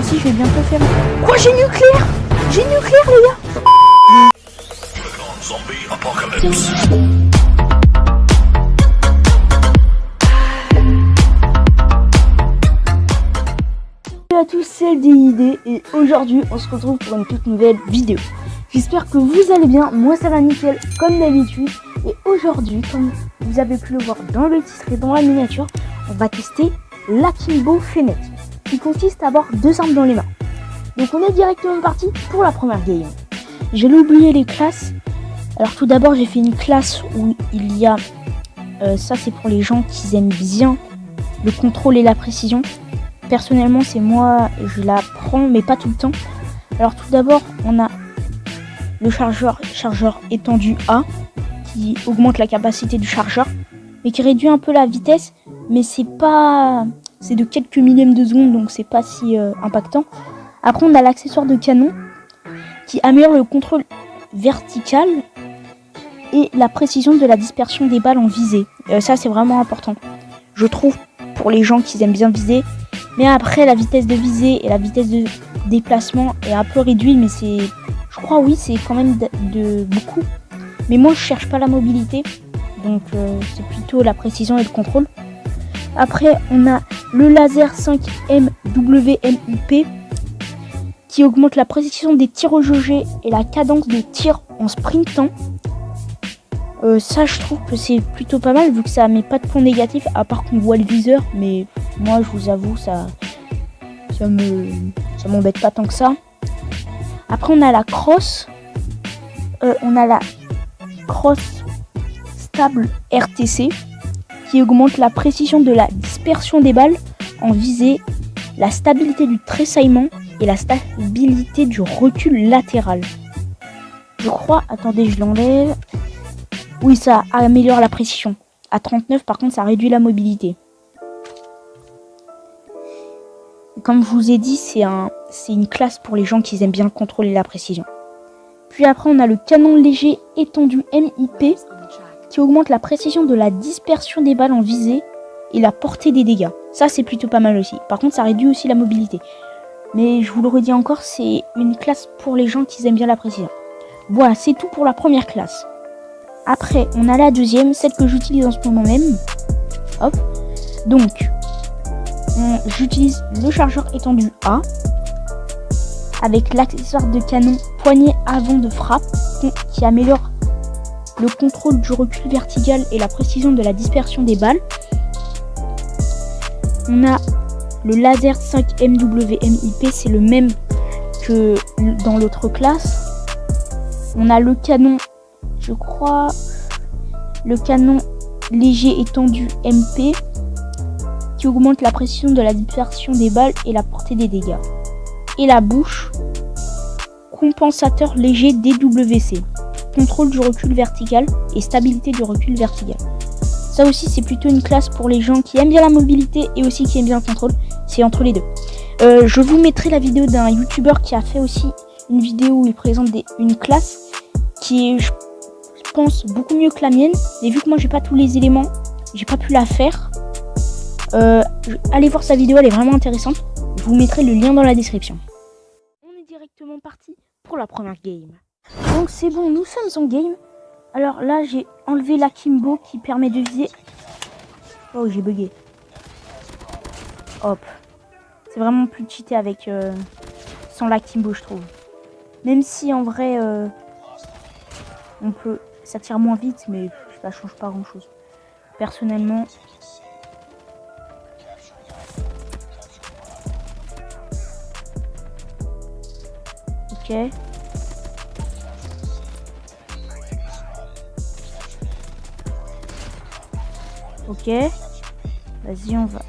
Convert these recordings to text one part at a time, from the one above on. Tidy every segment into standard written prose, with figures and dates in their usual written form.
aussi, je vais bientôt faire... Quoi, j'ai nucléaire? J'ai nucléaire, les gars. Zombie apocalypse. Salut à tous, c'est DID et aujourd'hui on se retrouve pour une toute nouvelle vidéo. J'espère que vous allez bien, moi ça va nickel comme d'habitude. Et aujourd'hui, comme vous avez pu le voir dans le titre et dans la miniature, on va tester l'Akimbo Fennec, qui consiste à avoir deux armes dans les mains. Donc on est directement parti pour la première game. J'ai oublié les classes. Alors tout d'abord j'ai fait une classe où il y a, ça c'est pour les gens qui aiment bien le contrôle et la précision. Personnellement c'est moi, je la prends mais pas tout le temps. Alors tout d'abord on a le chargeur étendu A qui augmente la capacité du chargeur mais qui réduit un peu la vitesse, mais c'est de quelques millièmes de seconde, donc c'est pas si impactant. Après on a l'accessoire de canon qui améliore le contrôle vertical et la précision de la dispersion des balles en visée. Ça c'est vraiment important, je trouve, pour les gens qui aiment bien viser. Mais après la vitesse de visée et la vitesse de déplacement est un peu réduite, mais c'est, je crois, oui, c'est quand même de beaucoup. Mais moi je cherche pas la mobilité, donc c'est plutôt la précision et le contrôle. Après on a le laser 5MWMIP qui augmente la précision des tirs jaugés et la cadence de tir en sprintant. Ça je trouve que c'est plutôt pas mal vu que ça met pas de points négatifs à part qu'on voit le viseur, mais moi je vous avoue ça m'embête pas tant que ça. Après on a la cross stable RTC qui augmente la précision de la dispersion des balles en visée, la stabilité du tressaillement et la stabilité du recul latéral. Je crois, attendez, je l'enlève. Oui, ça améliore la précision. À 39, par contre, ça réduit la mobilité. Et comme je vous ai dit, c'est une classe pour les gens qui aiment bien contrôler la précision. Puis après, on a le canon léger étendu MIP qui augmente la précision de la dispersion des balles en visée et la portée des dégâts. Ça, c'est plutôt pas mal aussi. Par contre, ça réduit aussi la mobilité. Mais je vous le redis encore, c'est une classe pour les gens qui aiment bien la précision. Voilà, c'est tout pour la première classe. Après, on a la deuxième, celle que j'utilise en ce moment même. Hop. Donc, j'utilise le chargeur étendu A avec l'accessoire de canon poignée avant de frappe qui améliore le contrôle du recul vertical et la précision de la dispersion des balles. On a le laser 5MWMIP, c'est le même que dans l'autre classe. On a le canon, je crois, le canon léger étendu MP qui augmente la précision de la dispersion des balles et la portée des dégâts. Et la bouche, compensateur léger DWC, contrôle du recul vertical et stabilité du recul vertical. Ça aussi c'est plutôt une classe pour les gens qui aiment bien la mobilité et aussi qui aiment bien le contrôle, c'est entre les deux. Je vous mettrai la vidéo d'un youtubeur qui a fait aussi une vidéo où il présente une classe qui est, je pense, beaucoup mieux que la mienne, mais vu que moi j'ai pas tous les éléments, j'ai pas pu la faire. Allez voir sa vidéo, elle est vraiment intéressante. Je vous mettrai le lien dans la description. On est directement parti pour la première game. Donc c'est bon, nous sommes en game. Alors là j'ai enlevé l'Akimbo qui permet de viser. Oh, j'ai bugué. Hop. C'est vraiment plus cheaté avec sans l'Akimbo, je trouve. Même si en vrai on peut, ça tire moins vite, mais ça change pas grand chose. Personnellement. Ok. Ok. Vas-y, on va.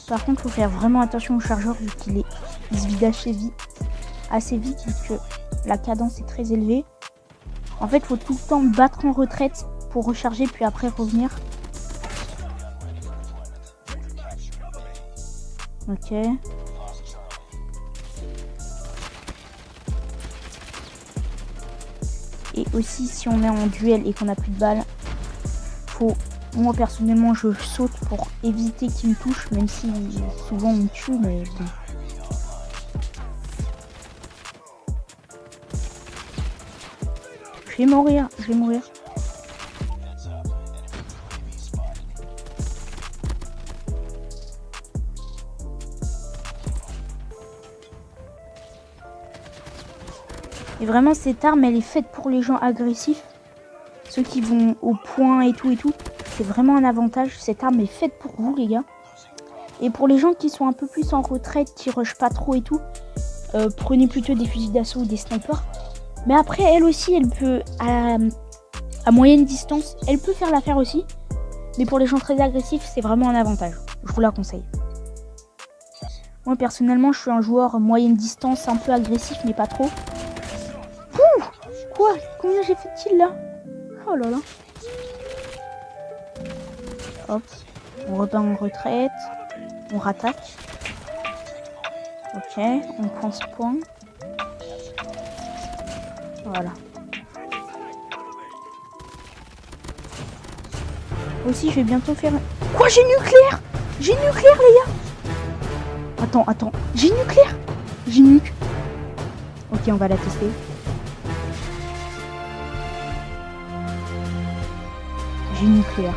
Par contre, il faut faire vraiment attention au chargeur vu qu'il se vide assez vite vu que la cadence est très élevée. En fait, il faut tout le temps battre en retraite pour recharger puis après revenir. Ok. Et aussi si on est en duel et qu'on n'a plus de balles, faut Moi personnellement je saute pour éviter qu'il me touche, même si souvent on me tue, mais bon. Je vais mourir, je vais mourir. Et vraiment cette arme elle est faite pour les gens agressifs. Ceux qui vont au point et tout. C'est vraiment un avantage. Cette arme est faite pour vous les gars. Et pour les gens qui sont un peu plus en retraite, qui rushent pas trop et tout, prenez plutôt des fusils d'assaut ou des snipers. Mais après elle aussi elle peut à moyenne distance, elle peut faire l'affaire aussi. Mais pour les gens très agressifs c'est vraiment un avantage. Je vous la conseille. Moi personnellement je suis un joueur moyenne distance, un peu agressif mais pas trop. Ouh, quoi? Combien j'ai fait de kills là? Oh là là. Hop. On repart en retraite. On rattaque. Ok. On prend ce point. Voilà. Aussi, je vais bientôt faire... Quoi? J'ai nucléaire? J'ai nucléaire, les gars. Attends. J'ai nucléaire. J'ai nuque. Ok, on va la tester. J'ai nucléaire.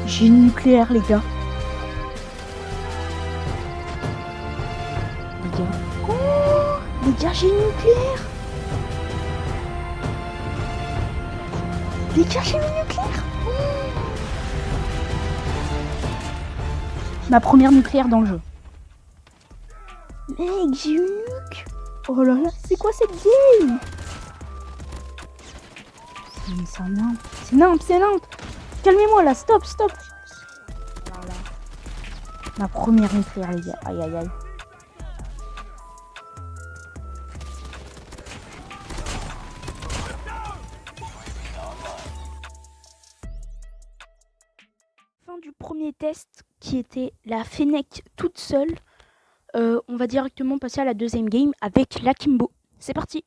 J'ai nucléaire, les gars. Oh, les gars, j'ai nucléaire. Les gars, j'ai mis nucléaire. Ma première nucléaire dans le jeu. Mec, j'ai eu nuque. Oh là là, c'est quoi cette game? C'est nimp. Calmez-moi là, stop. Voilà. Ma première nucléaire, les gars. Aïe. Fin du premier test qui était la Fennec toute seule. On va directement passer à la deuxième game avec l'Akimbo. C'est parti.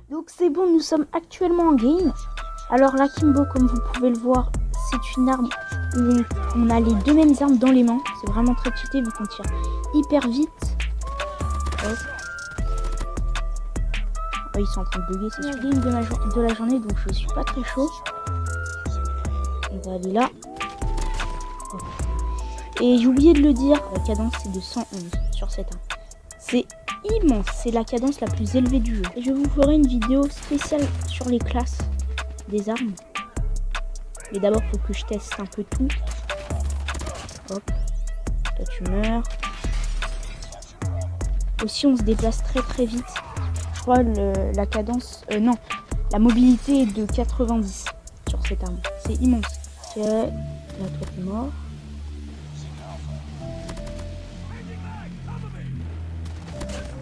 Donc c'est bon, nous sommes actuellement en game. Alors l'Akimbo, comme vous pouvez le voir, c'est une arme où on a les deux mêmes armes dans les mains. C'est vraiment très cheaté vu qu'on tire hyper vite. Hop. Oh, ils sont en train de bugger, c'est la game de la journée, donc je suis pas très chaud. On va aller là. Hop. Et j'ai oublié de le dire, la cadence c'est de 111 sur cette arme. C'est immense, c'est la cadence la plus élevée du jeu. Et je vous ferai une vidéo spéciale sur les classes des armes. Mais d'abord, il faut que je teste un peu tout. Hop, toi tu meurs. Aussi, on se déplace très vite. Je crois la cadence, non, la mobilité est de 90 sur cette arme. C'est immense. Ok, là toi t'es mort.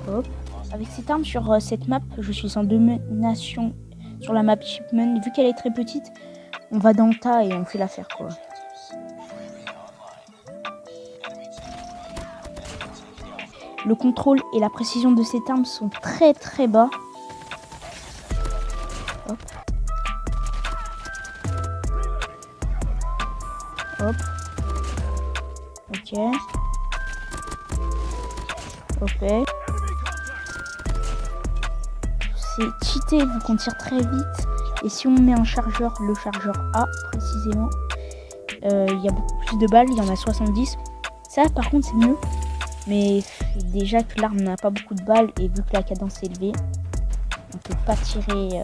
Hop. Avec cette arme sur cette map, je suis en domination sur la map Shipment. Vu qu'elle est très petite, on va dans le tas et on fait l'affaire quoi. Le contrôle et la précision de cette arme sont très bas. Hop. Hop. Ok. Ok. C'est cheaté vu qu'on tire très vite. Et si on met un chargeur, le chargeur A précisément, il y a beaucoup plus de balles, il y en a 70. Ça par contre c'est mieux. Mais déjà que l'arme n'a pas beaucoup de balles et vu que la cadence est élevée, on peut pas tirer.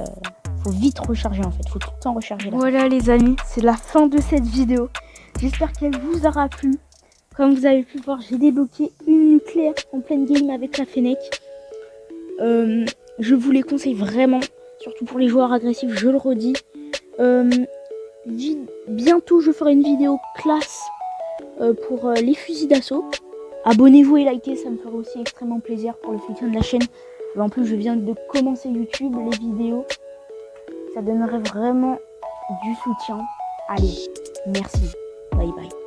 Faut vite recharger en fait, faut tout le temps recharger. Voilà les amis, c'est la fin de cette vidéo. J'espère qu'elle vous aura plu. Comme vous avez pu voir, j'ai débloqué une nucléaire en pleine game avec la Fennec. Je vous les conseille vraiment, surtout pour les joueurs agressifs, je le redis. Bientôt je ferai une vidéo classe pour les fusils d'assaut. Abonnez-vous et likez, ça me fera aussi extrêmement plaisir pour le soutien de la chaîne. En plus, je viens de commencer YouTube, les vidéos. Ça donnerait vraiment du soutien. Allez, merci. Bye bye.